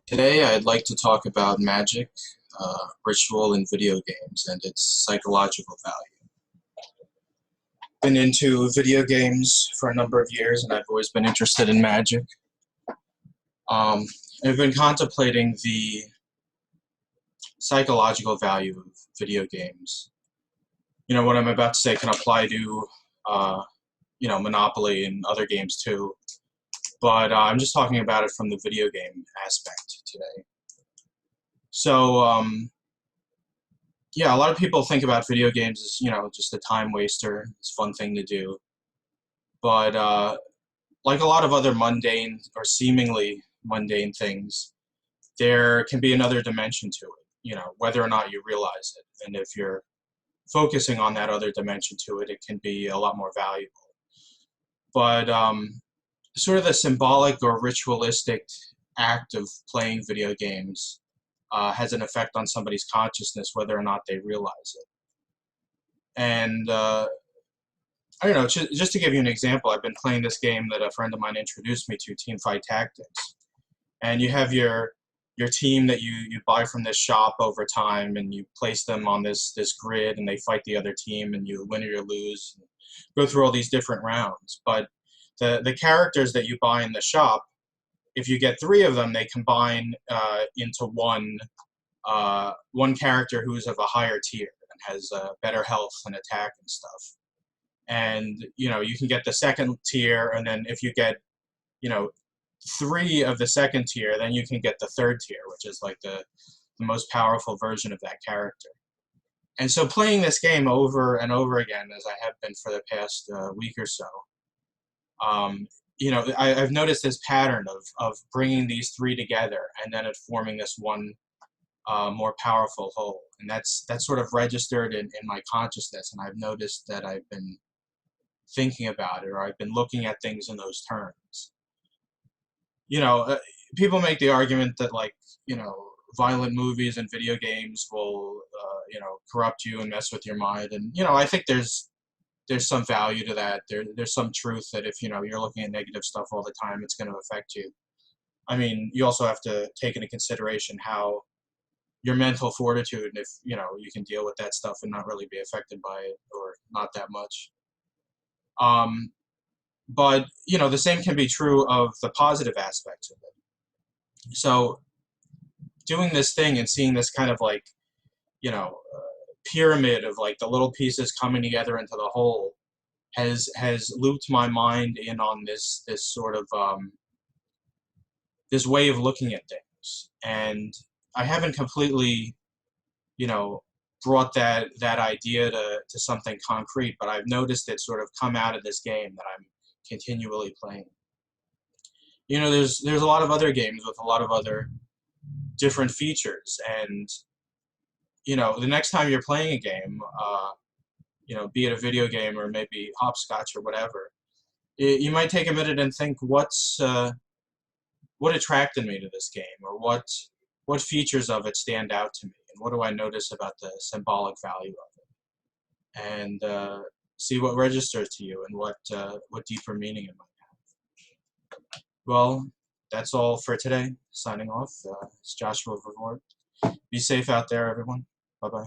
Today, I'd like to talk about magic, ritual in video games, and its psychological value. Been into video games for a number of years, and I've always been interested in magic. I've been contemplating the psychological value of video games. What I'm about to say can apply to, Monopoly and other games too, but I'm just talking about it from the video game aspect today. So, yeah, a lot of people think about video games as, just a time waster. It's a fun thing to do. But like a lot of other mundane or seemingly mundane things, there can be another dimension to it, whether or not you realize it. And if you're focusing on that other dimension to it, it can be a lot more valuable. But sort of the symbolic or ritualistic act of playing video games has an effect on somebody's consciousness, whether or not they realize it. And I don't know, just to give you an example, I've been playing this game that a friend of mine introduced me to, Teamfight Tactics. And you have your team that you buy from this shop over time, and you place them on this grid, and they fight the other team, and you win or you lose, and go through all these different rounds. But the characters that you buy in the shop, if you get 3 of them, they combine into one character who's of a higher tier and has better health and attack and stuff. And you can get the second tier, and then if you get 3 of the second tier, then you can get the third tier, which is like the most powerful version of that character. And so playing this game over and over again, as I have been for the past week or so, I've noticed this pattern of bringing these 3 together and then it forming this one more powerful whole. And that's sort of registered in my consciousness, and I've noticed that I've been thinking about it, or I've been looking at things in those terms. People make the argument that, like, violent movies and video games will, corrupt you and mess with your mind. And, I think there's some value to that. There's some truth that if, you're looking at negative stuff all the time, it's going to affect you. I mean, you also have to take into consideration how your mental fortitude, and if, you can deal with that stuff and not really be affected by it, or not that much. But, the same can be true of the positive aspects of it. So doing this thing and seeing this kind of like, pyramid of like the little pieces coming together into the whole has looped my mind in on this sort of this way of looking at things. And I haven't completely, brought that idea to something concrete, but I've noticed it sort of come out of this game that I'm continually playing. There's a lot of other games with a lot of other different features, and the next time you're playing a game, be it a video game or maybe hopscotch or whatever, you might take a minute and think, what attracted me to this game, or what features of it stand out to me, and what do I notice about the symbolic value of it, and see what registers to you and what deeper meaning it might have. Well, that's all for today. Signing off. It's Joshua Vervoort. Be safe out there, everyone. Bye-bye.